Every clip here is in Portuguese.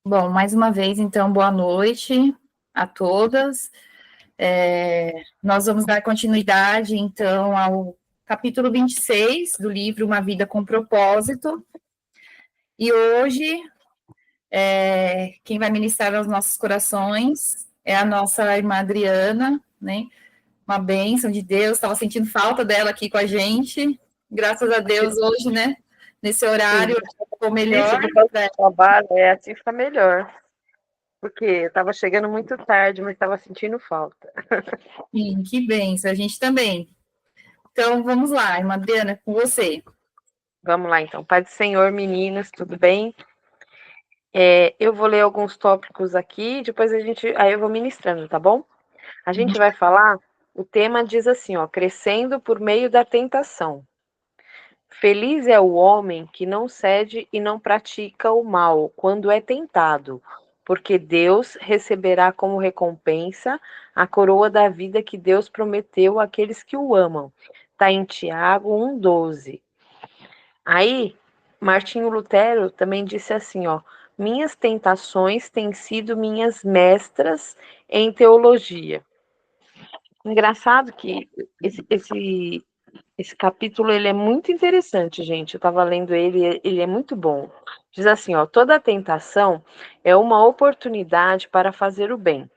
Bom, mais uma vez, então, boa noite a todas. Nós vamos dar continuidade, então, ao capítulo 26 do livro Uma Vida com Propósito. E hoje, quem vai ministrar aos nossos corações é a nossa irmã Adriana, né? Uma bênção de Deus, estava sentindo falta dela aqui com a gente. Graças a Deus, hoje, né? Nesse horário, Sim, ficou melhor. isso por causa do trabalho, assim fica melhor. Porque eu estava chegando muito tarde, mas estava sentindo falta. Sim, que bênção, a gente também. Então, vamos lá, irmã Adriana, com você. Vamos lá, então. Pai do Senhor, meninas, tudo bem? Eu vou ler alguns tópicos aqui, depois aí eu vou ministrando, tá bom? A gente vai falar, o tema diz assim, ó, crescendo por meio da tentação. Feliz é o homem que não cede e não pratica o mal quando é tentado, porque Deus receberá como recompensa a coroa da vida que Deus prometeu àqueles que o amam. Está em Tiago 1,12. Aí, Martinho Lutero também disse assim, ó, minhas tentações têm sido minhas mestras em teologia. Engraçado que esse capítulo ele é muito interessante, gente. Eu estava lendo ele é muito bom. Diz assim, ó, toda tentação é uma oportunidade para fazer o bem.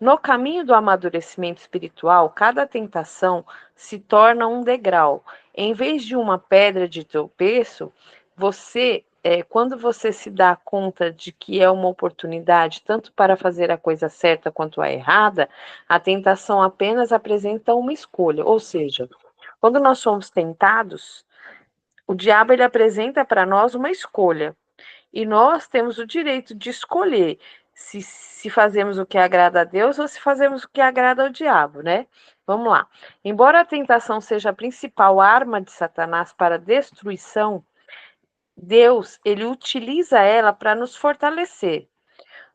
No caminho do amadurecimento espiritual, cada tentação se torna um degrau. Em vez de uma pedra de tropeço, quando você se dá conta de que é uma oportunidade tanto para fazer a coisa certa quanto a errada, a tentação apenas apresenta uma escolha. Ou seja, quando nós somos tentados, o diabo ele apresenta para nós uma escolha. E nós temos o direito de escolher se fazemos o que agrada a Deus ou se fazemos o que agrada ao diabo, né? Vamos lá. Embora a tentação seja a principal arma de Satanás para a destruição, Deus, ele utiliza ela para nos fortalecer.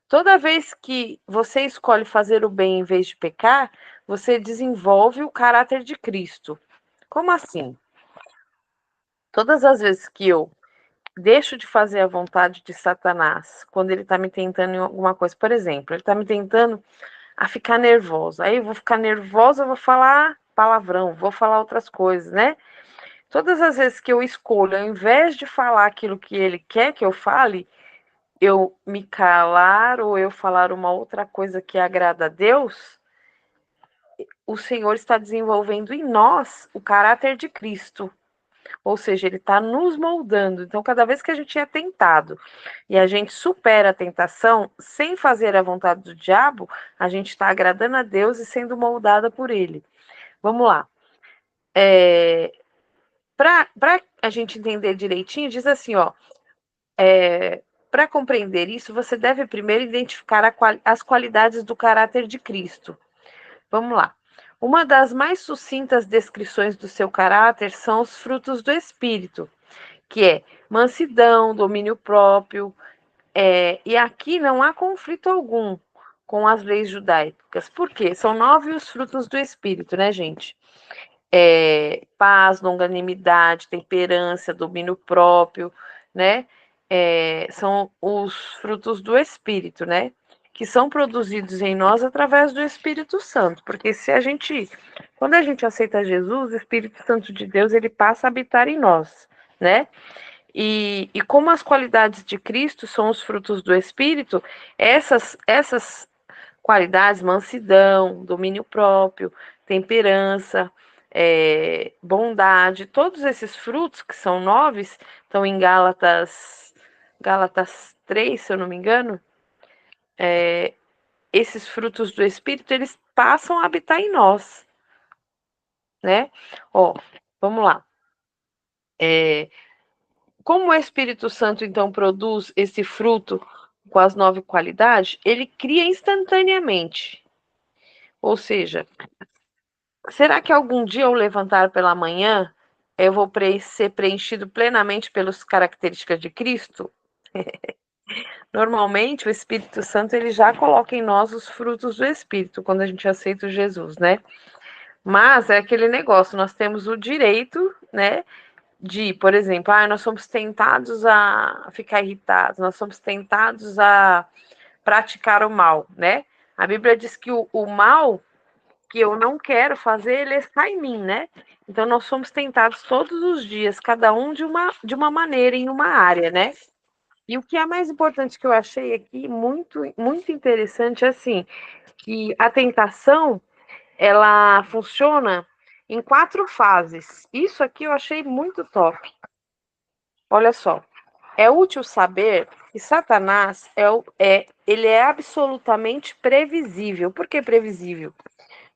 Toda vez que você escolhe fazer o bem em vez de pecar, você desenvolve o caráter de Cristo. Como assim? Todas as vezes que eu deixo de fazer a vontade de Satanás, quando ele está me tentando em alguma coisa, por exemplo, ele está me tentando a ficar nervosa, aí eu vou ficar nervosa, eu vou falar palavrão, vou falar outras coisas, né? Todas as vezes que eu escolho, ao invés de falar aquilo que ele quer que eu fale, eu me calar ou eu falar uma outra coisa que agrada a Deus, o Senhor está desenvolvendo em nós o caráter de Cristo. Ou seja, ele está nos moldando. Então, cada vez que a gente é tentado e a gente supera a tentação sem fazer a vontade do diabo, a gente está agradando a Deus e sendo moldada por ele. Vamos lá. Para a gente entender direitinho, diz assim, ó. Para compreender isso, você deve primeiro identificar as qualidades do caráter de Cristo. Vamos lá. Uma das mais sucintas descrições do seu caráter são os frutos do Espírito, que é mansidão, domínio próprio, e aqui não há conflito algum com as leis judaicas. Por quê? São 9 os frutos do Espírito, né, gente? Paz, longanimidade, temperança, domínio próprio, né? São os frutos do Espírito, né? Que são produzidos em nós através do Espírito Santo. Porque quando a gente aceita Jesus, o Espírito Santo de Deus, ele passa a habitar em nós, né? E como as qualidades de Cristo são os frutos do Espírito, essas qualidades, mansidão, domínio próprio, temperança, bondade, todos esses frutos, que são 9, estão em Gálatas 3, se eu não me engano, esses frutos do Espírito, eles passam a habitar em nós, né? Ó, vamos lá. Como o Espírito Santo, então, produz esse fruto com as 9 qualidades, ele cria instantaneamente. Ou seja, será que algum dia ao levantar pela manhã, eu vou ser preenchido plenamente pelas características de Cristo? Normalmente, o Espírito Santo ele já coloca em nós os frutos do Espírito, quando a gente aceita Jesus, né? Mas é aquele negócio, nós temos o direito, né, por exemplo, nós somos tentados a ficar irritados, nós somos tentados a praticar o mal, né? A Bíblia diz que o mal que eu não quero fazer, ele está em mim, né? Então, nós somos tentados todos os dias, cada um de uma maneira, em uma área, né? E o que é mais importante que eu achei aqui, muito, muito interessante, é assim, que a tentação, ela funciona em 4 fases. Isso aqui eu achei muito top. Olha só, é útil saber que Satanás ele é absolutamente previsível. Por que previsível?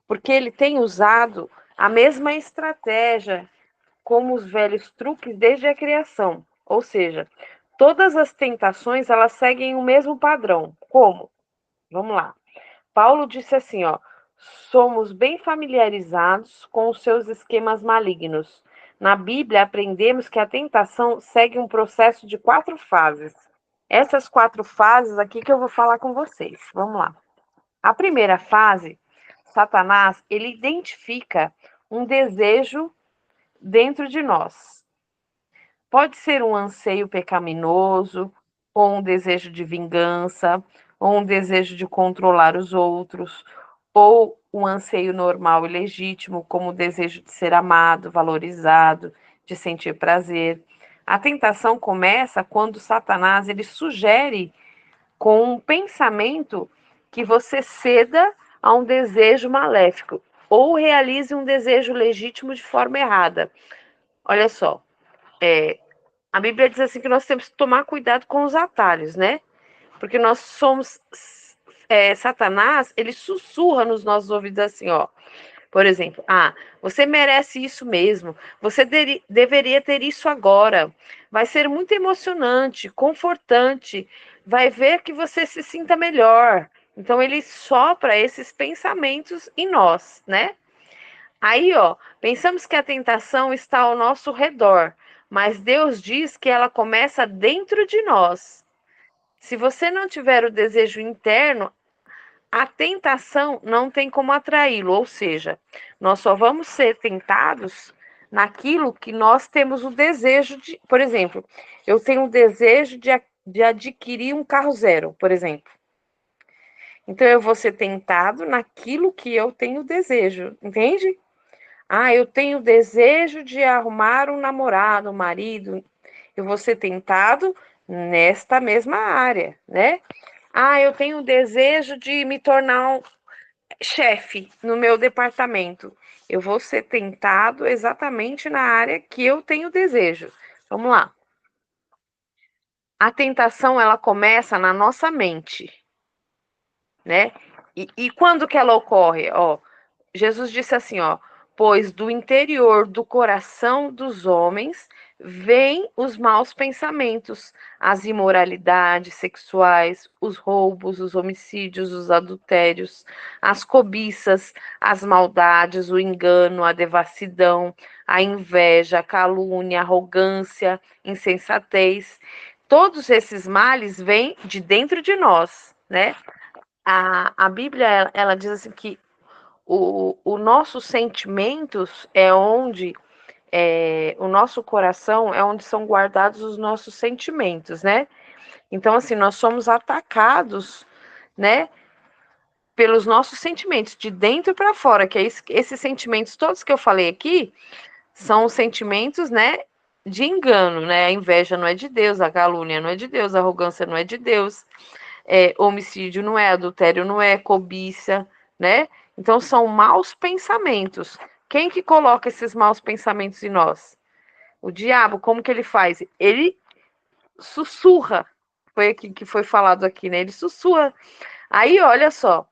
Porque ele tem usado a mesma estratégia como os velhos truques desde a criação. Ou seja, todas as tentações, elas seguem o mesmo padrão. Como? Vamos lá. Paulo disse assim, ó: somos bem familiarizados com os seus esquemas malignos. Na Bíblia, aprendemos que a tentação segue um processo de 4 fases. Essas 4 fases aqui que eu vou falar com vocês. Vamos lá. A primeira fase, Satanás, ele identifica um desejo dentro de nós. Pode ser um anseio pecaminoso, ou um desejo de vingança, ou um desejo de controlar os outros, ou um anseio normal e legítimo, como o desejo de ser amado, valorizado, de sentir prazer. A tentação começa quando Satanás ele sugere com um pensamento que você ceda a um desejo maléfico ou realize um desejo legítimo de forma errada. Olha só, a Bíblia diz assim que nós temos que tomar cuidado com os atalhos, né? Porque nós somos... Satanás, ele sussurra nos nossos ouvidos assim, ó. Por exemplo, você merece isso mesmo, você deveria ter isso agora. Vai ser muito emocionante, confortante, vai ver que você se sinta melhor. Então, ele sopra esses pensamentos em nós, né? Aí, ó, pensamos que a tentação está ao nosso redor, mas Deus diz que ela começa dentro de nós. Se você não tiver o desejo interno, a tentação não tem como atraí-lo, ou seja, nós só vamos ser tentados naquilo que nós temos o desejo de. Por exemplo, eu tenho o desejo de adquirir um carro zero, por exemplo. Então, eu vou ser tentado naquilo que eu tenho desejo, entende? Eu tenho desejo de arrumar um namorado, um marido. Eu vou ser tentado nesta mesma área, né? Eu tenho desejo de me tornar chefe no meu departamento. Eu vou ser tentado exatamente na área que eu tenho desejo. Vamos lá. A tentação, ela começa na nossa mente, né? E quando que ela ocorre? Jesus disse assim, pois do interior do coração dos homens vêm os maus pensamentos, as imoralidades sexuais, os roubos, os homicídios, os adultérios, as cobiças, as maldades, o engano, a devassidão, a inveja, a calúnia, a arrogância, insensatez. Todos esses males vêm de dentro de nós, né? A Bíblia, ela diz assim que o nossos sentimentos é onde o nosso coração é onde são guardados os nossos sentimentos, né? Então, assim, nós somos atacados, né, pelos nossos sentimentos, de dentro para fora, que é esses sentimentos todos que eu falei aqui, são os sentimentos, né, de engano, né? A inveja não é de Deus, a calúnia não é de Deus, a arrogância não é de Deus, homicídio não é, adultério não é, cobiça, né? Então, são maus pensamentos. Quem que coloca esses maus pensamentos em nós? O diabo, como que ele faz? Ele sussurra. Foi aqui que foi falado aqui, né? Ele sussurra. Aí, olha só.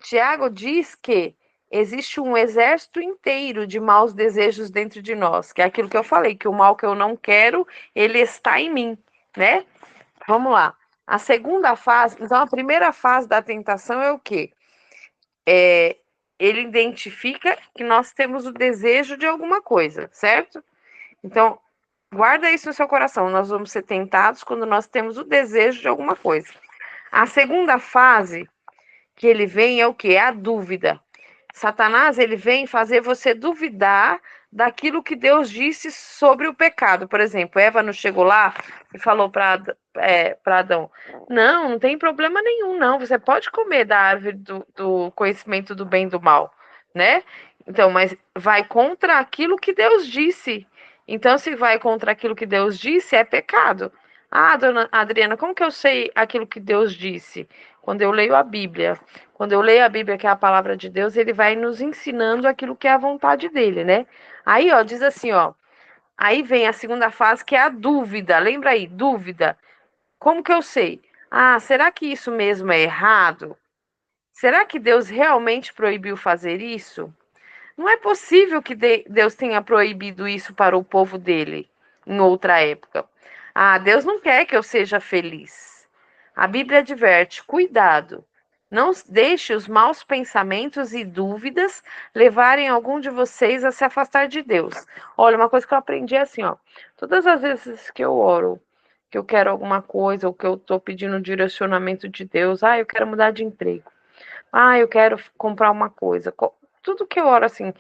Tiago diz que existe um exército inteiro de maus desejos dentro de nós, que é aquilo que eu falei, que o mal que eu não quero, ele está em mim, né? Vamos lá. A segunda fase, então a primeira fase da tentação é o quê? Ele identifica que nós temos o desejo de alguma coisa, certo? Então, guarda isso no seu coração. Nós vamos ser tentados quando nós temos o desejo de alguma coisa. A segunda fase que ele vem é o quê? É a dúvida. Satanás, ele vem fazer você duvidar daquilo que Deus disse sobre o pecado. Por exemplo, Eva não chegou lá e falou para Adão: não tem problema nenhum, não. Você pode comer da árvore do conhecimento do bem e do mal, né? Então, mas vai contra aquilo que Deus disse. Então, se vai contra aquilo que Deus disse, é pecado. Ah, dona Adriana, como que eu sei aquilo que Deus disse? Quando eu leio a Bíblia. Quando eu leio a Bíblia, que é a palavra de Deus, ele vai nos ensinando aquilo que é a vontade dele, né? Aí, ó, diz assim, ó. Aí vem a segunda fase, que é a dúvida. Lembra aí, dúvida. Como que eu sei? Ah, será que isso mesmo é errado? Será que Deus realmente proibiu fazer isso? Não é possível que Deus tenha proibido isso para o povo dele em outra época. Ah, Deus não quer que eu seja feliz. A Bíblia adverte: cuidado. Não deixe os maus pensamentos e dúvidas levarem algum de vocês a se afastar de Deus. Olha, uma coisa que eu aprendi é assim, ó. Todas as vezes que eu oro, que eu quero alguma coisa, ou que eu estou pedindo direcionamento de Deus, ah, eu quero mudar de emprego. Ah, eu quero comprar uma coisa. Tudo que eu oro assim,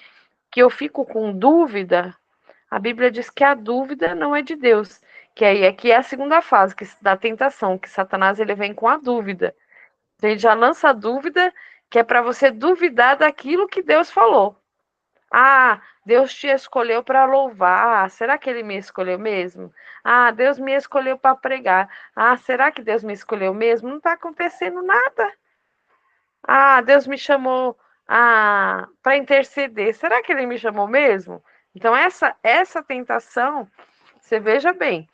que eu fico com dúvida, a Bíblia diz que a dúvida não é de Deus. Que aí aqui é a segunda fase da tentação, que Satanás ele vem com a dúvida. Ele já lança a dúvida, que é para você duvidar daquilo que Deus falou. Ah, Deus te escolheu para louvar. Será que ele me escolheu mesmo? Ah, Deus me escolheu para pregar. Ah, será que Deus me escolheu mesmo? Não está acontecendo nada. Ah, Deus me chamou para interceder. Será que ele me chamou mesmo? Então, essa tentação, você veja bem,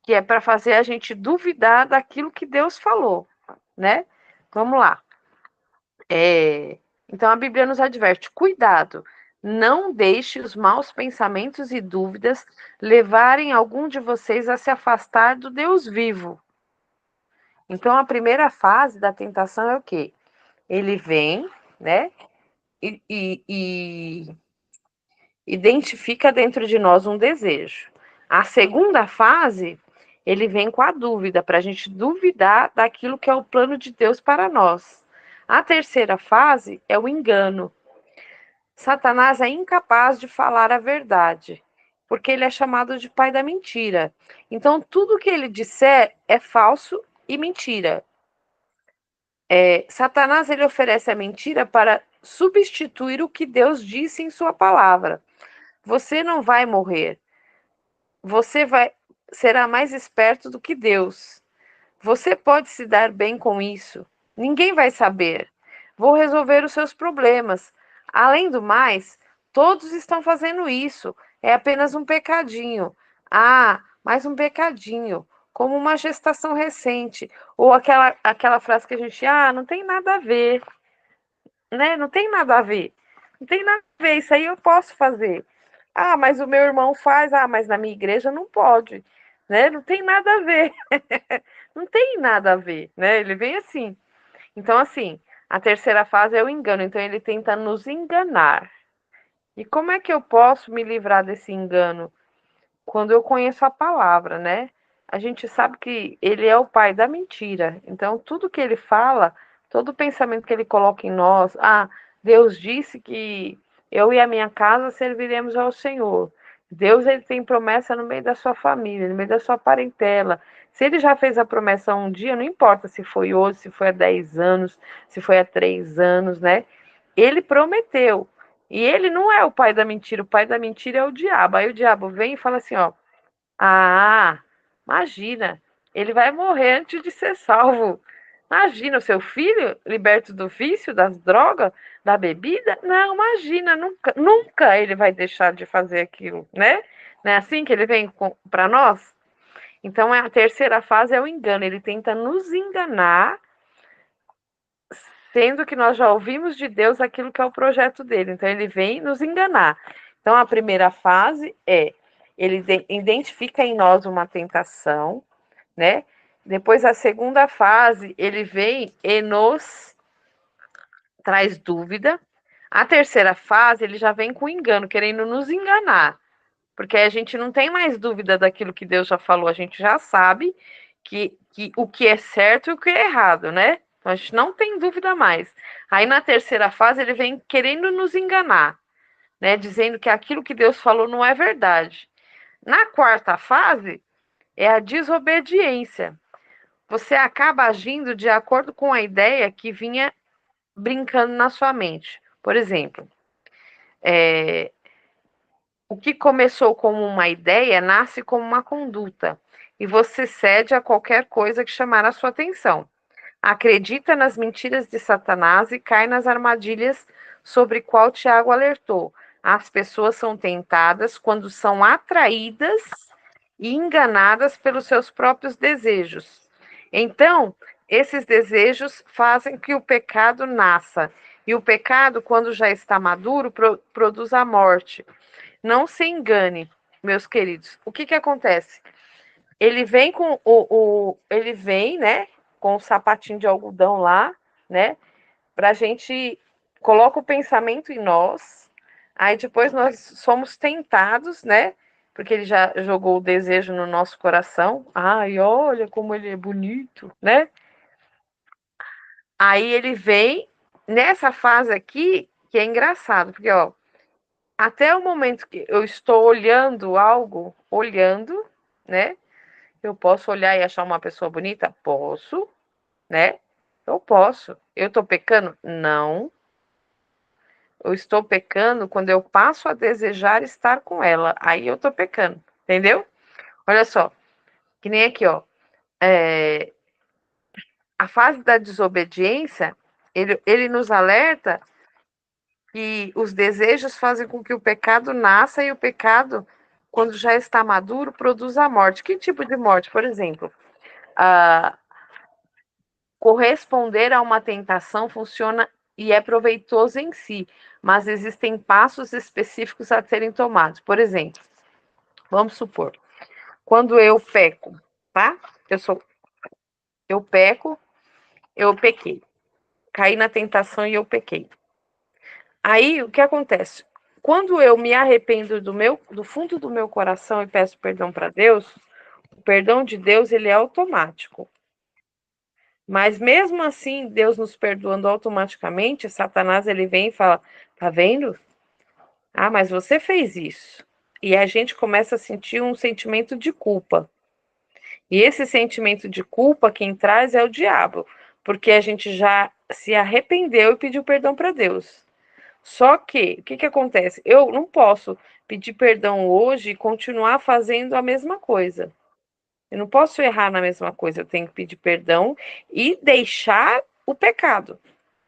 que é para fazer a gente duvidar daquilo que Deus falou, né? Vamos lá. Então, a Bíblia nos adverte: cuidado, não deixe os maus pensamentos e dúvidas levarem algum de vocês a se afastar do Deus vivo. Então, a primeira fase da tentação é o quê? Ele vem, né? E identifica dentro de nós um desejo. A segunda fase, ele vem com a dúvida, para a gente duvidar daquilo que é o plano de Deus para nós. A terceira fase é o engano. Satanás é incapaz de falar a verdade, porque ele é chamado de pai da mentira. Então, tudo que ele disser é falso e mentira. Satanás ele oferece a mentira para substituir o que Deus disse em sua palavra. Você não vai morrer. Você será mais esperto do que Deus. Você pode se dar bem com isso. Ninguém vai saber. Vou resolver os seus problemas. Além do mais, todos estão fazendo isso. É apenas um pecadinho. Ah, mais um pecadinho. Como uma gestação recente. Ou aquela frase que a gente, não tem nada a ver. Né? Não tem nada a ver. Não tem nada a ver. Isso aí eu posso fazer. Ah, mas o meu irmão faz. Ah, mas na minha igreja não pode. Né? Não tem nada a ver. Não tem nada a ver, né? Ele vem assim. Então, assim, a terceira fase é o engano. Então, ele tenta nos enganar. E como é que eu posso me livrar desse engano? Quando eu conheço a palavra, né? A gente sabe que ele é o pai da mentira. Então, tudo que ele fala, todo pensamento que ele coloca em nós, Deus disse que eu e a minha casa serviremos ao Senhor. Deus ele tem promessa no meio da sua família, no meio da sua parentela. Se ele já fez a promessa um dia, não importa se foi hoje, se foi há 10 anos, se foi há 3 anos, né? Ele prometeu. E ele não é o pai da mentira, o pai da mentira é o diabo. Aí o diabo vem e fala assim, ó, imagina, ele vai morrer antes de ser salvo. Imagina, o seu filho liberto do vício, das drogas, da bebida? Não, imagina, nunca, nunca ele vai deixar de fazer aquilo, né? Não é assim que ele vem para nós? Então, a terceira fase é o engano. Ele tenta nos enganar, sendo que nós já ouvimos de Deus aquilo que é o projeto dele. Então, ele vem nos enganar. Então, a primeira fase é, ele identifica em nós uma tentação, né? Depois, a segunda fase, ele vem e nos traz dúvida. A terceira fase, ele já vem com engano, querendo nos enganar. Porque a gente não tem mais dúvida daquilo que Deus já falou, a gente já sabe que o que é certo e o que é errado, né? Então, a gente não tem dúvida mais. Aí na terceira fase ele vem querendo nos enganar. né, dizendo que aquilo que Deus falou não é verdade. Na quarta fase, é a desobediência. Você acaba agindo de acordo com a ideia que vinha brincando na sua mente. Por exemplo, o que começou como uma ideia nasce como uma conduta, e você cede a qualquer coisa que chamar a sua atenção. Acredita nas mentiras de Satanás e cai nas armadilhas sobre qual Tiago alertou. As pessoas são tentadas quando são atraídas e enganadas pelos seus próprios desejos. Então, esses desejos fazem que o pecado nasça. E o pecado, quando já está maduro, produz a morte. Não se engane, meus queridos. O que acontece? Ele vem com ele vem, né, com o sapatinho de algodão lá, né, pra gente coloca o pensamento em nós. Aí depois nós somos tentados, né? Porque ele já jogou o desejo no nosso coração. Ai, olha como ele é bonito, né? Aí ele vem nessa fase aqui, que é engraçado, porque ó, até o momento que eu estou olhando algo, olhando, né? Eu posso olhar e achar uma pessoa bonita? Posso, né? Eu posso. Eu estou pecando? Não. Eu estou pecando quando eu passo a desejar estar com ela. Aí eu estou pecando, entendeu? Olha só, que nem aqui, ó. A fase da desobediência, ele nos alerta que os desejos fazem com que o pecado nasça e o pecado, quando já está maduro, produz a morte. Que tipo de morte? Por exemplo, a corresponder a uma tentação funciona e é proveitoso em si, mas existem passos específicos a serem tomados. Por exemplo, vamos supor, quando eu peco, tá? Eu peco, eu pequei. Caí na tentação e eu pequei. Aí, o que acontece? Quando eu me arrependo do fundo do meu coração e peço perdão para Deus, o perdão de Deus, ele é automático. Mas mesmo assim, Deus nos perdoando automaticamente, Satanás ele vem e fala: "Tá vendo? Ah, mas você fez isso". E a gente começa a sentir um sentimento de culpa. E esse sentimento de culpa quem traz é o diabo, porque a gente já se arrependeu e pediu perdão para Deus. Só que, o que acontece? Eu não posso pedir perdão hoje e continuar fazendo a mesma coisa. Eu não posso errar na mesma coisa, eu tenho que pedir perdão e deixar o pecado.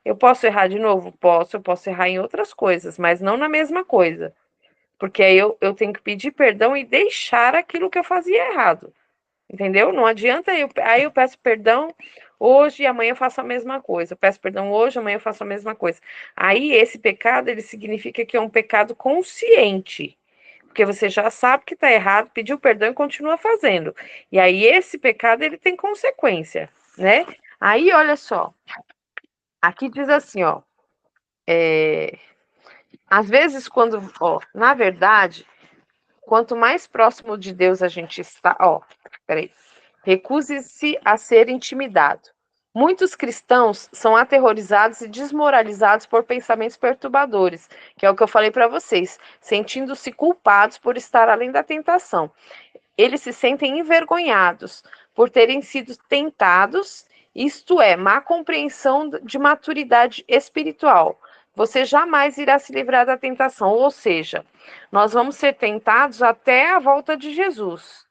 Eu posso errar de novo? Posso, eu posso errar em outras coisas, mas não na mesma coisa. Porque aí eu tenho que pedir perdão e deixar aquilo que eu fazia errado. Entendeu? Não adianta aí eu peço perdão hoje e amanhã eu faço a mesma coisa. Eu peço perdão hoje, amanhã eu faço a mesma coisa. Aí esse pecado, ele significa que é um pecado consciente. Porque você já sabe que está errado, pediu perdão e continua fazendo. E aí esse pecado, ele tem consequência, né? Aí, olha só. Aqui diz assim, ó. Às vezes, na verdade, quanto mais próximo de Deus a gente está, peraí. Recuse-se a ser intimidado. Muitos cristãos são aterrorizados e desmoralizados por pensamentos perturbadores, que é o que eu falei para vocês, sentindo-se culpados por estar além da tentação. Eles se sentem envergonhados por terem sido tentados, isto é, má compreensão de maturidade espiritual. Você jamais irá se livrar da tentação, ou seja, nós vamos ser tentados até a volta de Jesus.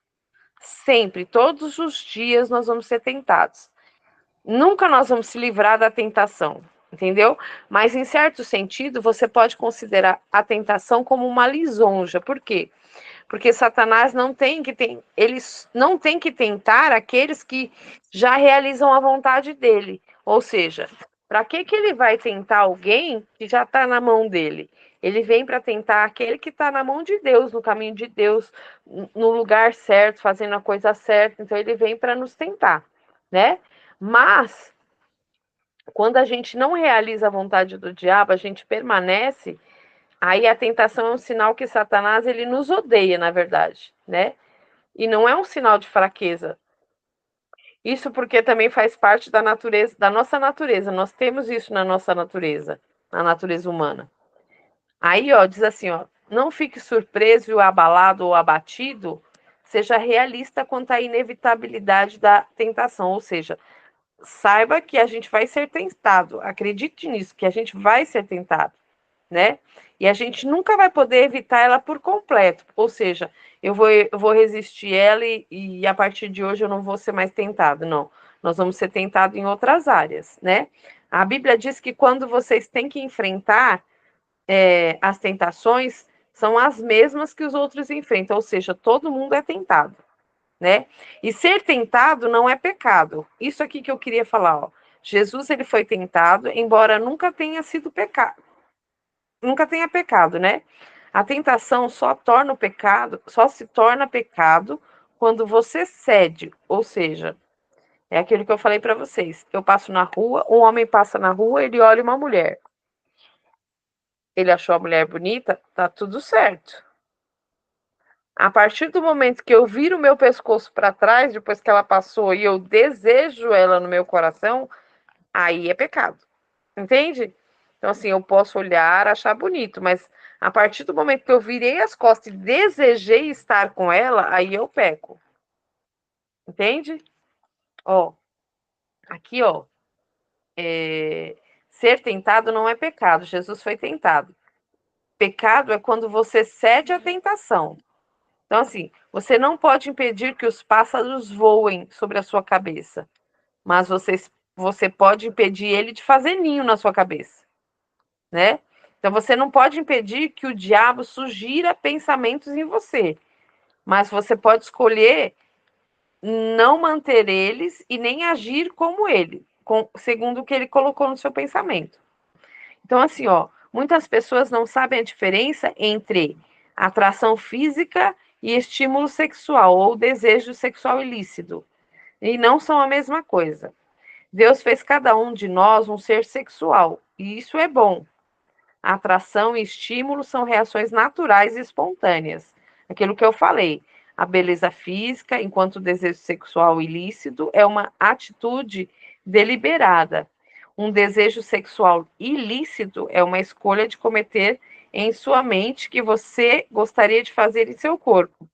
Sempre, todos os dias nós vamos ser tentados. Nunca nós vamos se livrar da tentação, entendeu? Mas em certo sentido, você pode considerar a tentação como uma lisonja. Por quê? Porque Satanás eles não tem que tentar aqueles que já realizam a vontade dele. Ou seja, para que ele vai tentar alguém que já está na mão dele? Ele vem para tentar aquele que está na mão de Deus, no caminho de Deus, no lugar certo, fazendo a coisa certa. Então ele vem para nos tentar, né? Mas quando a gente não realiza a vontade do diabo, a gente permanece. Aí a tentação é um sinal que Satanás ele nos odeia, na verdade, né? E não é um sinal de fraqueza. Isso porque também faz parte da natureza, da nossa natureza. Nós temos isso na nossa natureza, na natureza humana. Aí, ó, diz assim, ó, não fique surpreso, abalado ou abatido, seja realista quanto à inevitabilidade da tentação, ou seja, saiba que a gente vai ser tentado, acredite nisso, que a gente vai ser tentado, né? E a gente nunca vai poder evitar ela por completo, ou seja, eu vou resistir ela e a partir de hoje eu não vou ser mais tentado, não. Nós vamos ser tentados em outras áreas, né? A Bíblia diz que quando vocês têm que enfrentar as tentações, são as mesmas que os outros enfrentam, ou seja, todo mundo é tentado, né? E ser tentado não é pecado. Isso aqui que eu queria falar, ó. Jesus ele foi tentado, embora nunca tenha sido pecado, nunca tenha pecado, né? A tentação só se torna pecado quando você cede, ou seja, é aquilo que eu falei para vocês. Eu passo na rua, um homem passa na rua, ele olha uma mulher. Ele achou a mulher bonita, tá tudo certo. A partir do momento que eu viro o meu pescoço para trás, depois que ela passou, e eu desejo ela no meu coração, aí é pecado. Entende? Então, assim, eu posso olhar, achar bonito, mas a partir do momento que eu virei as costas e desejei estar com ela, aí eu peco. Entende? Ó, aqui, ó. Ser tentado não é pecado. Jesus foi tentado. Pecado é quando você cede à tentação. Então, assim, você não pode impedir que os pássaros voem sobre a sua cabeça, mas você pode impedir ele de fazer ninho na sua cabeça, né? Então, você não pode impedir que o diabo sugira pensamentos em você, mas você pode escolher não manter eles e nem agir como ele, segundo o que ele colocou no seu pensamento. Então, assim, ó, muitas pessoas não sabem a diferença entre atração física e estímulo sexual ou desejo sexual ilícito. E não são a mesma coisa. Deus fez cada um de nós um ser sexual, e isso é bom. A atração e estímulo são reações naturais e espontâneas. Aquilo que eu falei, a beleza física, enquanto o desejo sexual ilícito, é uma atitude deliberada. Um desejo sexual ilícito é uma escolha de cometer em sua mente que você gostaria de fazer em seu corpo.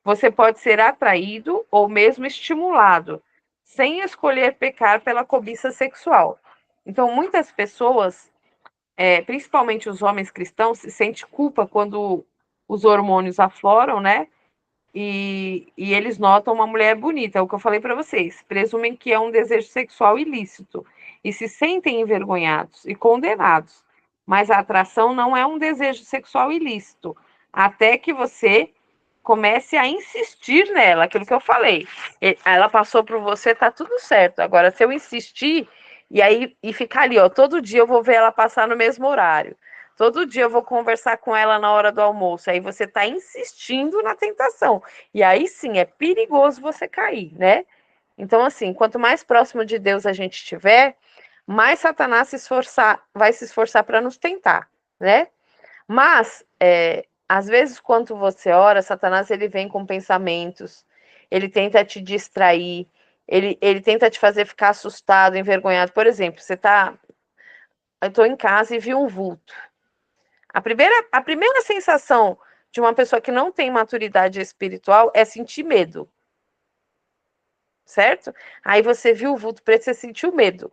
Você pode ser atraído ou mesmo estimulado, sem escolher pecar pela cobiça sexual. Então, muitas pessoas, principalmente os homens cristãos, se sentem culpa quando os hormônios afloram, né? E eles notam uma mulher bonita, é o que eu falei para vocês. Presumem que é um desejo sexual ilícito e se sentem envergonhados e condenados. Mas a atração não é um desejo sexual ilícito, até que você comece a insistir nela, aquilo que eu falei. Ela passou por você, tá tudo certo. Agora, se eu insistir e ficar ali, ó, todo dia eu vou ver ela passar no mesmo horário. Todo dia eu vou conversar com ela na hora do almoço. Aí você está insistindo na tentação. E aí sim, é perigoso você cair, né? Então, assim, quanto mais próximo de Deus a gente estiver, mais Satanás vai se esforçar para nos tentar, né? Mas, às vezes, quando você ora, Satanás ele vem com pensamentos, ele tenta te distrair, ele tenta te fazer ficar assustado, envergonhado. Por exemplo, eu estou em casa e vi um vulto. A primeira sensação de uma pessoa que não tem maturidade espiritual é sentir medo, certo? Aí você viu o vulto preto, você sentiu medo.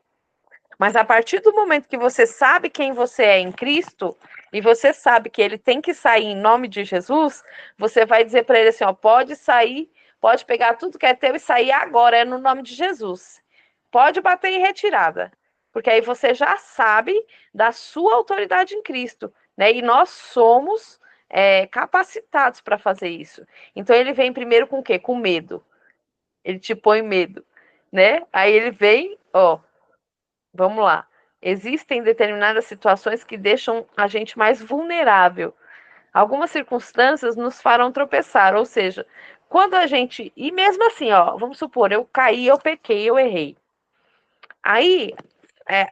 Mas a partir do momento que você sabe quem você é em Cristo e você sabe que ele tem que sair em nome de Jesus, você vai dizer para ele assim, ó, pode sair, pode pegar tudo que é teu e sair agora, é no nome de Jesus. Pode bater em retirada, porque aí você já sabe da sua autoridade em Cristo, né? E nós somos capacitados para fazer isso. Então ele vem primeiro com o quê? Com medo. Ele te põe medo, né? Aí ele vem, ó, vamos lá. Existem determinadas situações que deixam a gente mais vulnerável. Algumas circunstâncias nos farão tropeçar, ou seja, quando a gente. E mesmo assim, ó, vamos supor, eu caí, eu pequei, eu errei. Aí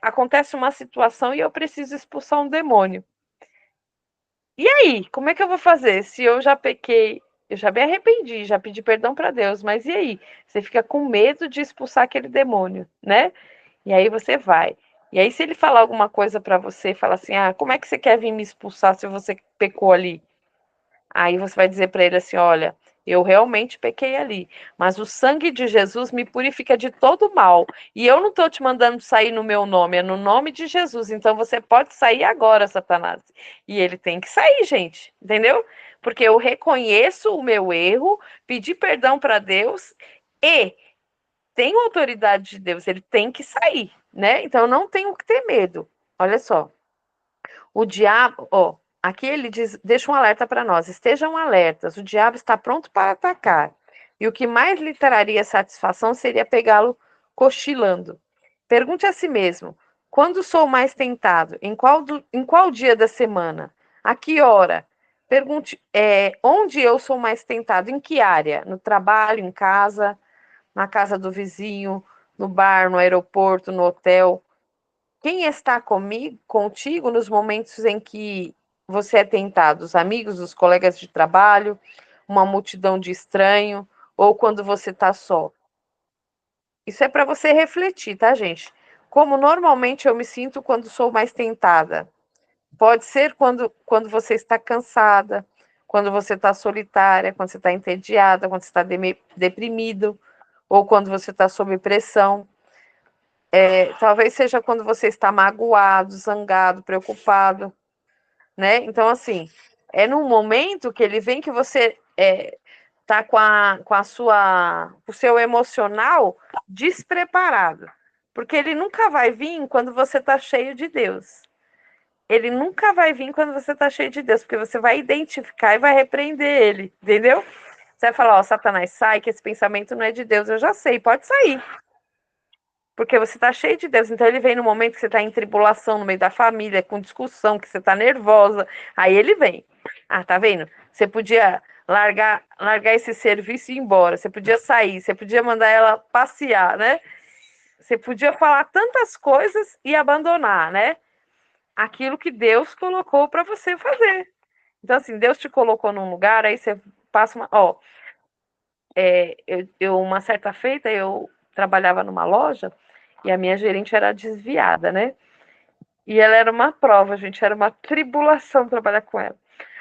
acontece uma situação e eu preciso expulsar um demônio. E aí, como é que eu vou fazer? Se eu já pequei, eu já me arrependi, já pedi perdão para Deus, mas e aí? Você fica com medo de expulsar aquele demônio, né? E aí você vai. E aí, se ele falar alguma coisa para você, fala assim: ah, como é que você quer vir me expulsar se você pecou ali? Aí você vai dizer para ele assim: olha, eu realmente pequei ali, mas o sangue de Jesus me purifica de todo mal. E eu não estou te mandando sair no meu nome, é no nome de Jesus. Então você pode sair agora, Satanás. E ele tem que sair, gente, entendeu? Porque eu reconheço o meu erro, pedi perdão para Deus e tenho autoridade de Deus, ele tem que sair, né? Então eu não tenho que ter medo. Olha só. O diabo, ó, aqui ele diz, deixa um alerta para nós: estejam alertas, o diabo está pronto para atacar. E o que mais lhe traria satisfação seria pegá-lo cochilando. Pergunte a si mesmo: quando sou mais tentado? Em qual dia da semana? A que hora? Pergunte onde eu sou mais tentado? Em que área? No trabalho, em casa, na casa do vizinho, no bar, no aeroporto, no hotel? Quem está contigo nos momentos em que você é tentado? Os amigos, os colegas de trabalho, uma multidão de estranhos, ou quando você está só? Isso é para você refletir, tá, gente? Como normalmente eu me sinto quando sou mais tentada? Pode ser quando você está cansada, quando você está solitária, quando você está entediada, quando você está deprimido, ou quando você está sob pressão. Talvez seja quando você está magoado, zangado, preocupado, né? Então, assim, é num momento que ele vem que você tá com o seu emocional despreparado. Porque ele nunca vai vir quando você tá cheio de Deus. Ele nunca vai vir quando você tá cheio de Deus, porque você vai identificar e vai repreender ele, entendeu? Você vai falar, ó, Satanás, sai, que esse pensamento não é de Deus. Eu já sei, pode sair. Porque você está cheio de Deus. Então ele vem no momento que você está em tribulação, no meio da família, com discussão, que você está nervosa. Aí ele vem. Ah, tá vendo? Você podia largar esse serviço e ir embora. Você podia sair, você podia mandar ela passear, né? Você podia falar tantas coisas e abandonar, né? Aquilo que Deus colocou para você fazer. Então, assim, Deus te colocou num lugar, aí você passa uma. Ó, uma certa feita, eu trabalhava numa loja e a minha gerente era desviada, né? E ela era uma prova, gente, era uma tribulação trabalhar com ela.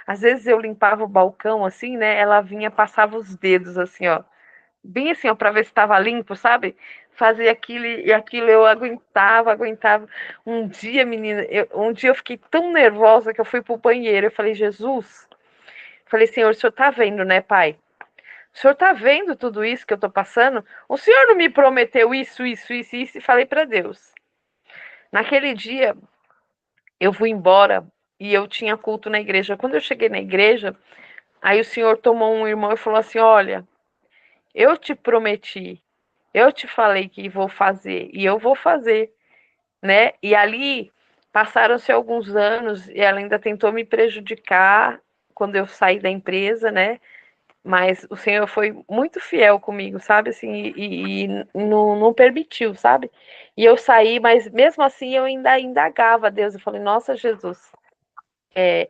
Às vezes eu limpava o balcão assim, né? Ela vinha, passava os dedos assim, ó, bem assim, ó, para ver se estava limpo, sabe? Fazia aquilo e aquilo eu aguentava. Um dia, menina, um dia eu fiquei tão nervosa que eu fui pro banheiro. Eu falei, Jesus, falei, Senhor, o senhor tá vendo, né, pai? O senhor tá vendo tudo isso que eu tô passando? O senhor não me prometeu isso? E falei para Deus. Naquele dia, eu fui embora e eu tinha culto na igreja. Quando eu cheguei na igreja, aí o senhor tomou um irmão e falou assim: olha, eu te prometi, eu te falei que vou fazer e eu vou fazer, né? E ali passaram-se alguns anos e ela ainda tentou me prejudicar quando eu saí da empresa, né? Mas o Senhor foi muito fiel comigo, sabe? Assim, e não permitiu, sabe? E eu saí, mas mesmo assim eu ainda indagava a Deus. Eu falei, nossa, Jesus,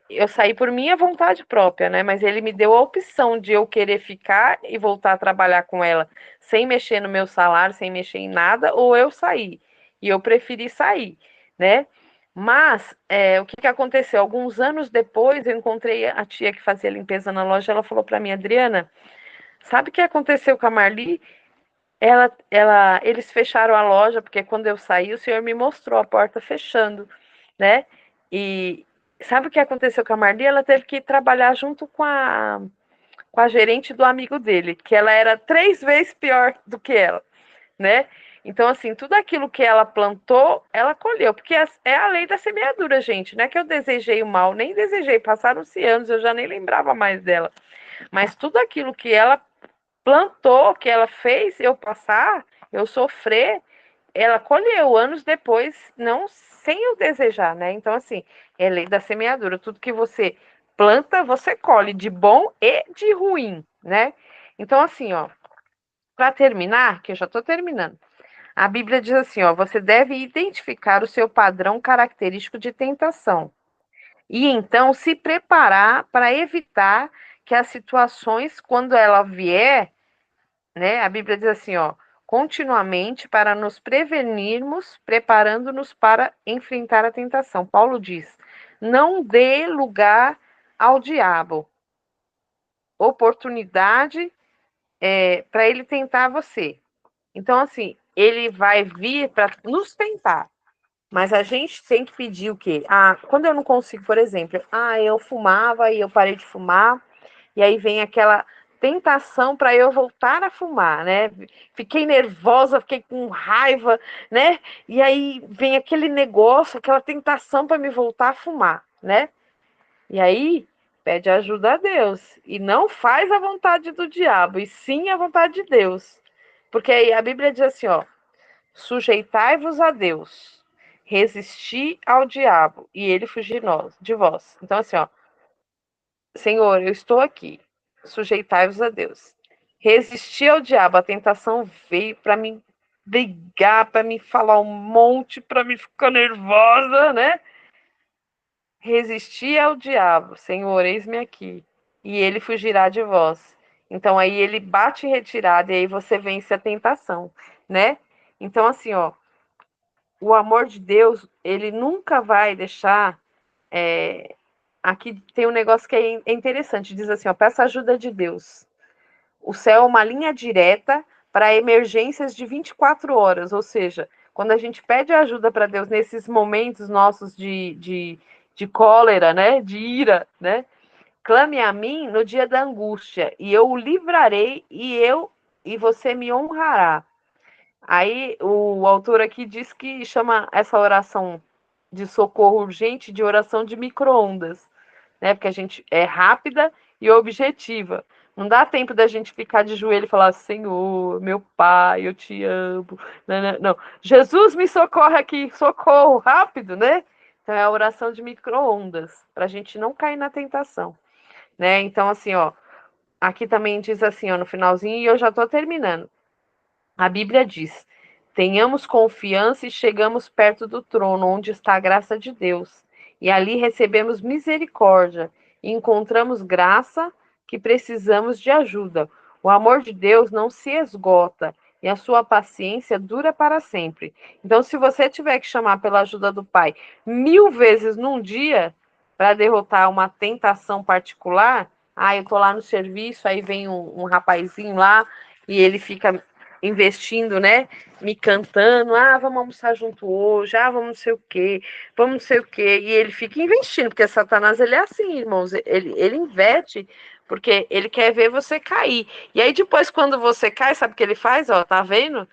eu saí por minha vontade própria, né? Mas ele me deu a opção de eu querer ficar e voltar a trabalhar com ela sem mexer no meu salário, sem mexer em nada, ou eu sair. E eu preferi sair, né? Mas o que aconteceu? Alguns anos depois, eu encontrei a tia que fazia limpeza na loja. Ela falou para mim, Adriana, sabe o que aconteceu com a Marli? Eles fecharam a loja, porque quando eu saí, o senhor me mostrou a porta fechando, né? E sabe o que aconteceu com a Marli? Ela teve que trabalhar junto com a gerente do amigo dele, que ela era 3 vezes pior do que ela, né? Então, assim, tudo aquilo que ela plantou, ela colheu, porque é a lei da semeadura, gente. Não é que eu desejei o mal, nem desejei. Passaram-se anos, eu já nem lembrava mais dela. Mas tudo aquilo que ela plantou, que ela fez eu passar, eu sofrer, ela colheu anos depois, não sem eu desejar, né? Então, assim, é lei da semeadura. Tudo que você planta, você colhe, de bom e de ruim, né? Então, assim, ó, para terminar, que eu já estou terminando, a Bíblia diz assim, ó, você deve identificar o seu padrão característico de tentação e então se preparar para evitar que as situações, quando ela vier, né? A Bíblia diz assim, ó, continuamente para nos prevenirmos, preparando-nos para enfrentar a tentação. Paulo diz: não dê lugar ao diabo, oportunidade para ele tentar você. Então, assim, ele vai vir para nos tentar. Mas a gente tem que pedir o quê? Quando eu não consigo, por exemplo, eu fumava e eu parei de fumar, e aí vem aquela tentação para eu voltar a fumar, né? Fiquei nervosa, fiquei com raiva, né? E aí vem aquele negócio, aquela tentação para me voltar a fumar, né? E aí pede ajuda a Deus e não faz a vontade do diabo, e sim a vontade de Deus. Porque aí a Bíblia diz assim, ó: sujeitai-vos a Deus, resisti ao diabo e ele fugir de vós. Então assim, ó: Senhor, eu estou aqui, sujeitai-vos a Deus. Resisti ao diabo, a tentação veio para me brigar, para me falar um monte, para me ficar nervosa, né? Resisti ao diabo, Senhor, eis-me aqui, e ele fugirá de vós. Então aí ele bate em retirada e aí você vence a tentação, né? Então assim, ó, o amor de Deus, ele nunca vai deixar. Aqui tem um negócio que é interessante, diz assim, ó: peça ajuda de Deus. O céu é uma linha direta para emergências de 24 horas, ou seja, quando a gente pede ajuda para Deus nesses momentos nossos de cólera, né, de ira, né, clame a mim no dia da angústia, e eu o livrarei, e você me honrará. Aí o autor aqui diz que chama essa oração de socorro urgente de oração de micro-ondas, né? Porque a gente é rápida e objetiva. Não dá tempo da gente ficar de joelho e falar: Senhor, meu Pai, eu te amo. Não, não, não. Jesus, me socorre aqui, socorro, rápido, né? Então é a oração de micro-ondas, para a gente não cair na tentação, né? Então, assim, ó, aqui também diz assim, ó, no finalzinho, e eu já estou terminando. A Bíblia diz: tenhamos confiança e chegamos perto do trono, onde está a graça de Deus. E ali recebemos misericórdia e encontramos graça que precisamos de ajuda. O amor de Deus não se esgota e a sua paciência dura para sempre. Então, se você tiver que chamar pela ajuda do Pai 1000 vezes num dia para derrotar uma tentação particular, eu tô lá no serviço, aí vem um rapazinho lá e ele fica investindo, né? Me cantando, vamos almoçar junto hoje, vamos não sei o quê, vamos não sei o quê. E ele fica investindo, porque Satanás, ele é assim, irmãos, ele investe, porque ele quer ver você cair. E aí depois, quando você cai, sabe o que ele faz? Ó, tá vendo?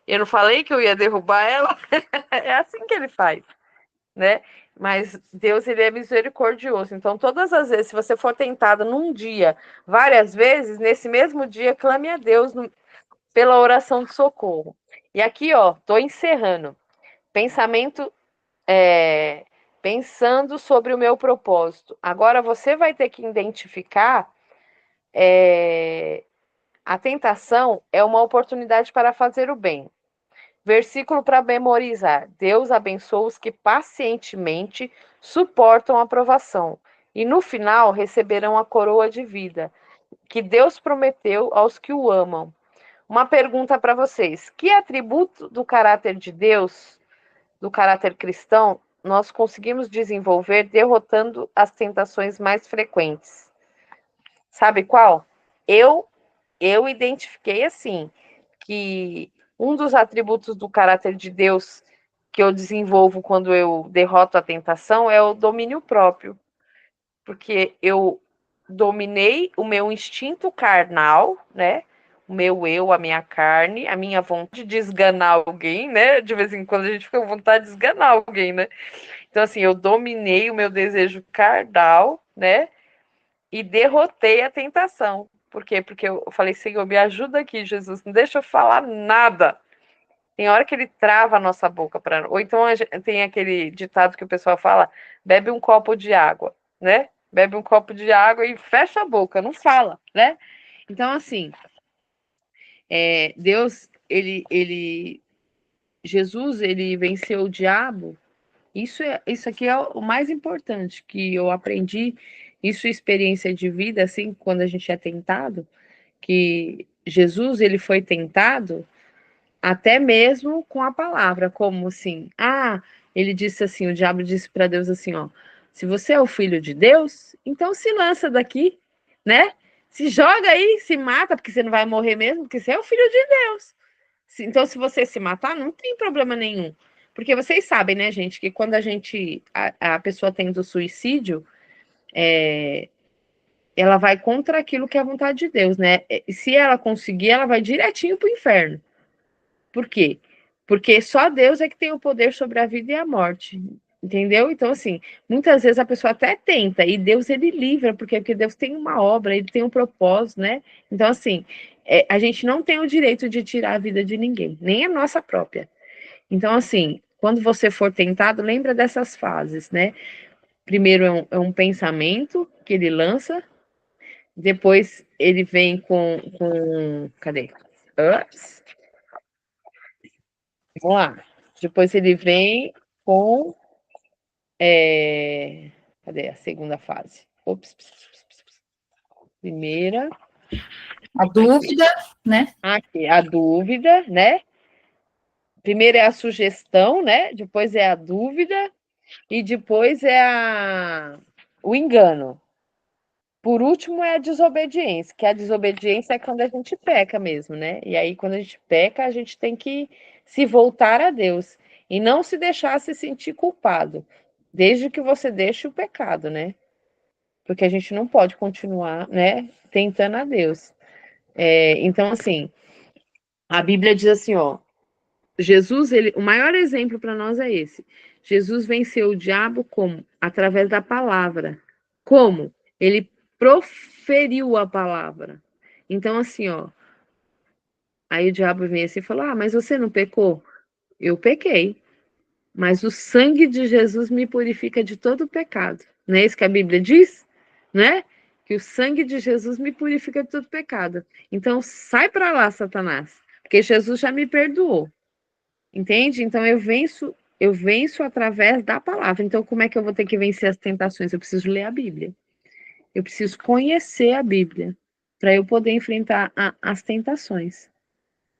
Eu não falei que eu ia derrubar ela? É assim que ele faz, né? Mas Deus, ele é misericordioso. Então, todas as vezes, se você for tentado num dia, várias vezes, nesse mesmo dia, clame a Deus pela oração de socorro. E aqui, ó, tô encerrando. Pensamento, pensando sobre o meu propósito. Agora você vai ter que identificar a tentação é uma oportunidade para fazer o bem. Versículo para memorizar: Deus abençoa os que pacientemente suportam a provação, e no final receberão a coroa de vida, que Deus prometeu aos que o amam. Uma pergunta para vocês: que atributo do caráter de Deus, do caráter cristão, nós conseguimos desenvolver derrotando as tentações mais frequentes? Sabe qual? Eu eu identifiquei assim que um dos atributos do caráter de Deus que eu desenvolvo quando eu derroto a tentação é o domínio próprio, porque eu dominei o meu instinto carnal, né? O meu eu, a minha carne, a minha vontade de esganar alguém, né? De vez em quando a gente fica com vontade de esganar alguém, né? Então, assim, eu dominei o meu desejo carnal, né? E derrotei a tentação. Por quê? Porque eu falei: Senhor, me ajuda aqui, Jesus, não deixa eu falar nada. Tem hora que ele trava a nossa boca para. Ou então tem aquele ditado que o pessoal fala: bebe um copo de água, né? Bebe um copo de água e fecha a boca, não fala, né? Então, assim, Deus, Jesus, ele venceu o diabo. Isso aqui é o mais importante que eu aprendi. Isso é experiência de vida, assim, quando a gente é tentado, que Jesus, ele foi tentado até mesmo com a palavra, como assim? Ele disse assim, o diabo disse para Deus assim, ó, se você é o filho de Deus, então se lança daqui, né? Se joga aí, se mata, porque você não vai morrer mesmo, porque você é o filho de Deus. Então, se você se matar, não tem problema nenhum. Porque vocês sabem, né, gente, que quando a pessoa tem do suicídio, ela vai contra aquilo que é a vontade de Deus, né? E se ela conseguir, ela vai direitinho para o inferno. Por quê? Porque só Deus é que tem o poder sobre a vida e a morte. Entendeu? Então, assim, muitas vezes a pessoa até tenta, e Deus ele livra, porque Deus tem uma obra, ele tem um propósito, né? Então, assim, a gente não tem o direito de tirar a vida de ninguém, nem a nossa própria. Então, assim, quando você for tentado, lembra dessas fases, né? Primeiro é um pensamento que ele lança, depois ele vem cadê? Ups. Vamos lá. Depois ele vem com. Cadê a segunda fase? Ops. Primeira. A dúvida, né? Aqui, a dúvida, né? Primeiro é a sugestão, né? Depois é a dúvida. E depois é o engano. Por último é a desobediência, que a desobediência é quando a gente peca mesmo, né? E aí, quando a gente peca, a gente tem que se voltar a Deus e não se deixar se sentir culpado, desde que você deixe o pecado, né? Porque a gente não pode continuar, né, tentando a Deus. Então, assim, a Bíblia diz assim, ó, Jesus, o maior exemplo para nós é esse. Jesus venceu o diabo como? Através da palavra. Como? Ele proferiu a palavra. Então, assim, ó, aí o diabo vem assim e fala: mas você não pecou? Eu pequei, mas o sangue de Jesus me purifica de todo o pecado. Não é isso que a Bíblia diz? Né? Que o sangue de Jesus me purifica de todo pecado. Então, sai para lá, Satanás, porque Jesus já me perdoou. Entende? Então eu venço através da palavra. Então como é que eu vou ter que vencer as tentações? Eu preciso ler a Bíblia. Eu preciso conhecer a Bíblia para eu poder enfrentar as tentações.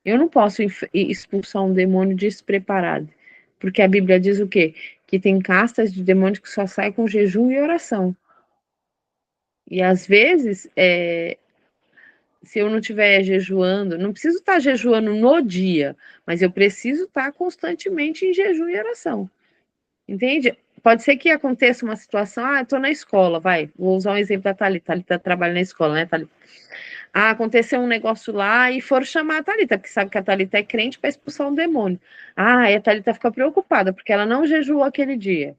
Eu não posso expulsar um demônio despreparado, porque a Bíblia diz o quê? Que tem castas de demônios que só saem com jejum e oração. E às vezes, se eu não estiver jejuando, não preciso estar jejuando no dia, mas eu preciso estar constantemente em jejum e oração. Entende? Pode ser que aconteça uma situação, estou na escola, vou usar um exemplo da Thalita. Thalita trabalha na escola, né, Thalita? Aconteceu um negócio lá e foram chamar a Thalita, porque sabe que a Thalita é crente para expulsar um demônio. E a Thalita fica preocupada, porque ela não jejuou aquele dia,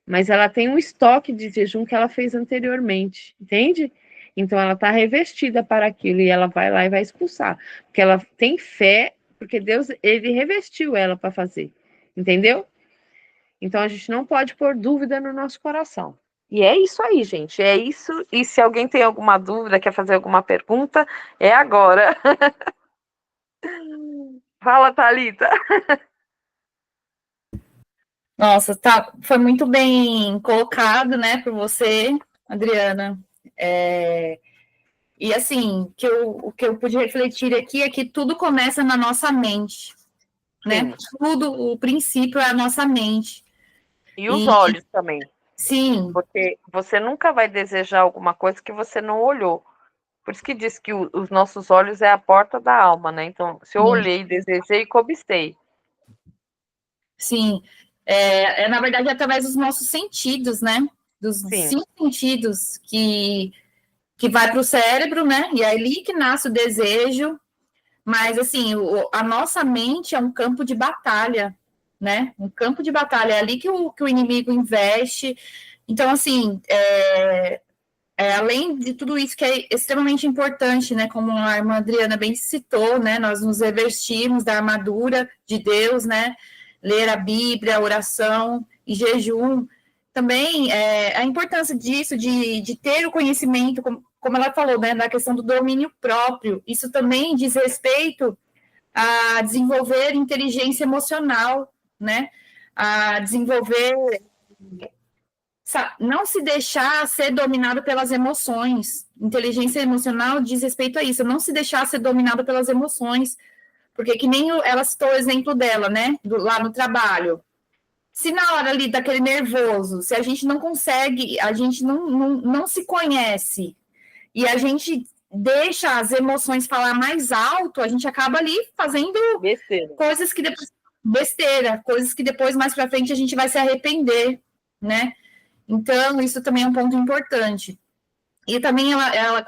mas ela tem um estoque de jejum que ela fez anteriormente, entende? Então ela está revestida para aquilo e ela vai lá e vai expulsar, porque ela tem fé, porque Deus, ele revestiu ela para fazer, entendeu? Então a gente não pode pôr dúvida no nosso coração. E é isso aí, gente. É isso. E se alguém tem alguma dúvida, quer fazer alguma pergunta, é agora. Fala, Thalita. Nossa, tá, foi muito bem colocado, né, por você, Adriana. E assim, o que eu pude refletir aqui é que tudo começa na nossa mente, né? Tudo, o princípio é a nossa mente. E os olhos também. Sim. Porque você nunca vai desejar alguma coisa que você não olhou. Por isso que diz que os nossos olhos é a porta da alma, né? Então, se eu olhei, desejei, cobicei. Sim. Na verdade, através dos nossos sentidos, né? Dos 5 sentidos que vai para o cérebro, né? E é ali que nasce o desejo. Mas, assim, a nossa mente é um campo de batalha, né? Um campo de batalha. É ali que o inimigo investe. Então, assim, além de tudo isso que é extremamente importante, né? Como a irmã Adriana bem citou, né? Nós nos revestimos da armadura de Deus, né? Ler a Bíblia, a oração e jejum. Também a importância disso, de ter o conhecimento, como ela falou, né? Da questão do domínio próprio. Isso também diz respeito a desenvolver inteligência emocional, né? A desenvolver não se deixar ser dominado pelas emoções. Inteligência emocional diz respeito a isso, não se deixar ser dominado pelas emoções, Porque que nem ela citou o exemplo dela, né? Lá no trabalho. Se na hora ali daquele nervoso, se a gente não consegue, a gente não se conhece e a gente deixa as emoções falar mais alto, a gente acaba ali fazendo coisas que depois coisas que depois mais para frente a gente vai se arrepender, né? Então isso também é um ponto importante. E também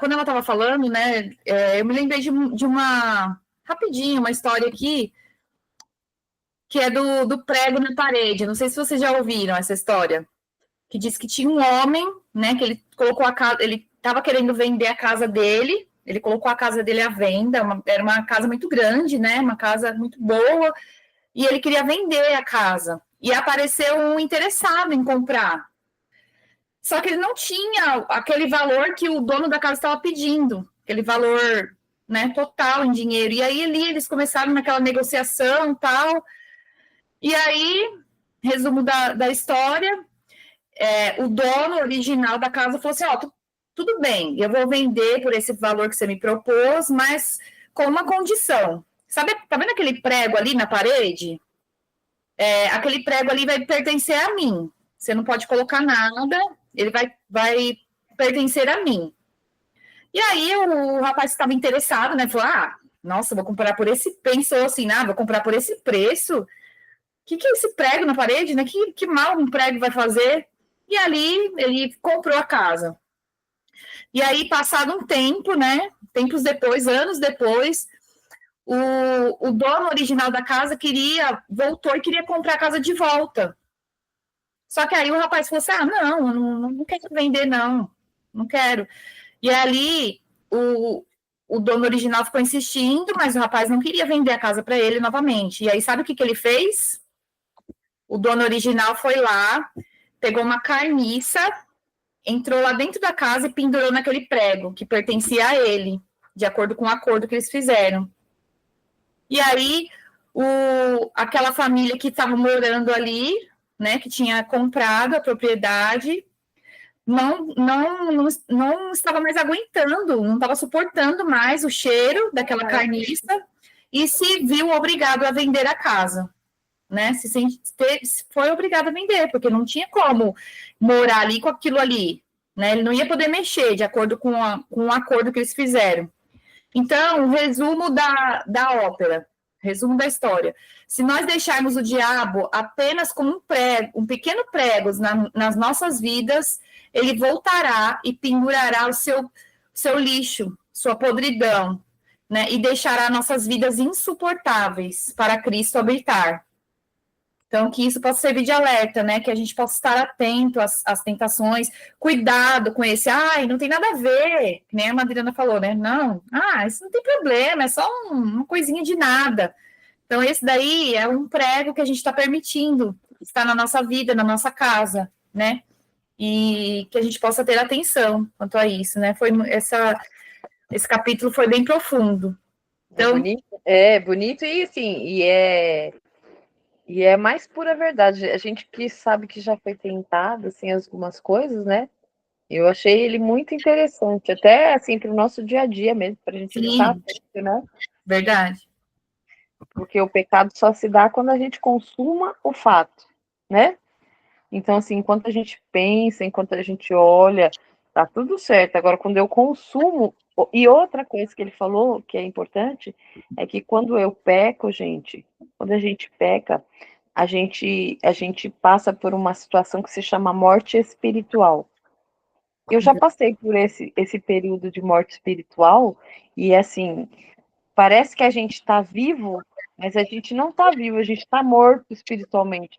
quando ela estava falando, né, eu me lembrei de uma rapidinho uma história aqui que é do prego na parede. Não sei se vocês já ouviram essa história, que diz que tinha um homem, né, que ele colocou a casa, ele estava querendo vender a casa dele, ele colocou a casa dele à venda, era uma casa muito grande, né, uma casa muito boa, e ele queria vender a casa. E apareceu um interessado em comprar. Só que ele não tinha aquele valor que o dono da casa estava pedindo, aquele valor, né, total em dinheiro. E aí ali eles começaram naquela negociação e tal. E aí, resumo da história, o dono original da casa falou assim, tudo bem, eu vou vender por esse valor que você me propôs, mas com uma condição. Sabe, tá vendo aquele prego ali na parede? Aquele prego ali vai pertencer a mim. Você não pode colocar nada, ele vai pertencer a mim. E aí o rapaz estava interessado, né? Falou, nossa, vou comprar por esse... Pensou assim, vou comprar por esse preço... O que é esse prego na parede, né? Que mal um prego vai fazer? E ali ele comprou a casa. E aí, passado um tempo, né? Tempos depois, anos depois, o dono original da casa voltou e queria comprar a casa de volta. Só que aí o rapaz falou assim: não quero vender, não quero. E ali o dono original ficou insistindo, mas o rapaz não queria vender a casa para ele novamente. E aí, sabe o que ele fez? O dono original foi lá, pegou uma carniça, entrou lá dentro da casa e pendurou naquele prego que pertencia a ele, de acordo com o acordo que eles fizeram. E aí, aquela família que estava morando ali, né, que tinha comprado a propriedade, não estava mais aguentando, não estava suportando mais o cheiro daquela carniça e se viu obrigado a vender a casa. Né, foi obrigado a vender, porque não tinha como morar ali com aquilo ali, né, ele não ia poder mexer de acordo com o acordo que eles fizeram. Então, resumo da ópera, resumo da história, se nós deixarmos o diabo apenas como um pequeno prego nas nossas vidas, ele voltará e pendurará o seu lixo, sua podridão, né, e deixará nossas vidas insuportáveis para Cristo habitar. Então, que isso possa servir de alerta, né? Que a gente possa estar atento às tentações, cuidado com esse, não tem nada a ver, que nem a Madriana falou, né? Não, isso não tem problema, é só uma coisinha de nada. Então, esse daí é um prego que a gente está permitindo estar na nossa vida, na nossa casa, né? E que a gente possa ter atenção quanto a isso, né? Esse capítulo foi bem profundo. Então, bonito e assim, e é mais pura verdade. A gente que sabe que já foi tentado, assim, algumas coisas, né? Eu achei ele muito interessante, até assim, para o nosso dia a dia mesmo, para a gente estar atento, né? Verdade. Porque o pecado só se dá quando a gente consuma o fato, né? Então, assim, enquanto a gente pensa, enquanto a gente olha, tá tudo certo. Agora, quando eu consumo... E outra coisa que ele falou, que é importante, é que quando eu peco, quando a gente peca, a gente passa por uma situação que se chama morte espiritual. Eu já passei por esse período de morte espiritual, e assim, parece que a gente está vivo, mas a gente não está vivo, a gente está morto espiritualmente.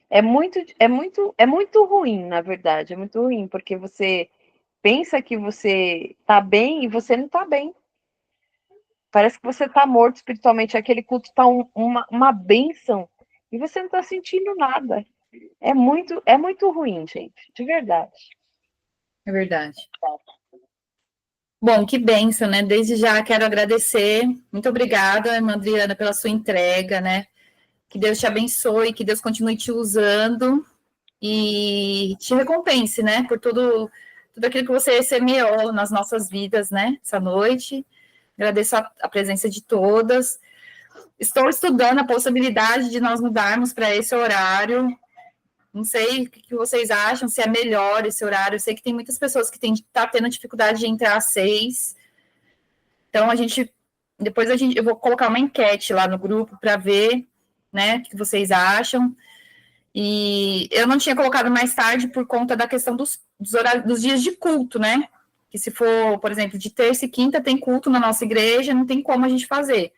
É muito ruim, na verdade, é muito ruim, porque você pensa que você está bem e você não está bem. Parece que você está morto espiritualmente, aquele culto está uma bênção, e você não está sentindo nada. É muito ruim, gente, de verdade. É verdade. Bom, que bênção, né? Desde já quero agradecer. Muito obrigada, irmã Adriana, pela sua entrega, né? Que Deus te abençoe, que Deus continue te usando e te recompense, né? Por tudo aquilo que você semeou nas nossas vidas, né? Essa noite. Agradeço a presença de todas. Estou estudando a possibilidade de nós mudarmos para esse horário. Não sei o que vocês acham, se é melhor esse horário. Eu sei que tem muitas pessoas que estão tendo dificuldade de entrar às 6. Então, eu vou colocar uma enquete lá no grupo para ver, né, o que vocês acham. E eu não tinha colocado mais tarde por conta da questão dos horários, dos dias de culto, né? Que se for, por exemplo, de terça e quinta tem culto na nossa igreja, não tem como a gente fazer.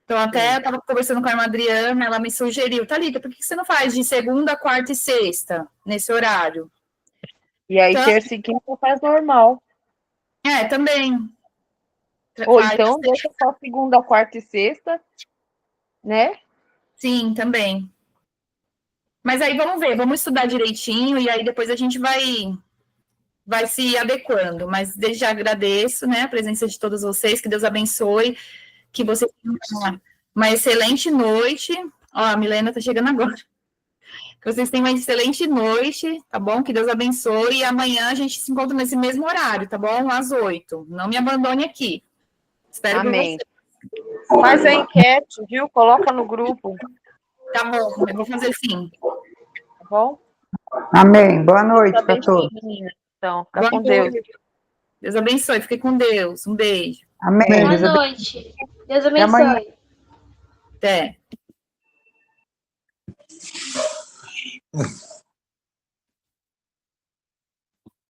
Então, até eu estava conversando com a irmã Adriana, ela me sugeriu, Thalita, por que você não faz de segunda, quarta e sexta, nesse horário? E aí, terça e quinta faz normal. Também. Ou então, deixa só segunda, quarta e sexta, né? Sim, também. Mas aí vamos ver, vamos estudar direitinho e aí depois a gente vai se adequando. Mas desde já agradeço, né, a presença de todos vocês, que Deus abençoe, que vocês tenham uma excelente noite. Ó, a Milena está chegando agora. Que vocês tenham uma excelente noite, tá bom? Que Deus abençoe. E amanhã a gente se encontra nesse mesmo horário, tá bom? Às 8. Não me abandone aqui. Espero Amém. por você. Faz a enquete, viu? Coloca no grupo. Tá bom, eu vou fazer sim. Tá bom? Amém. Boa noite para todos. Então, fica com Deus. Deus abençoe. Fique com Deus. Um beijo. Amém. Boa noite. Deus abençoe. Até.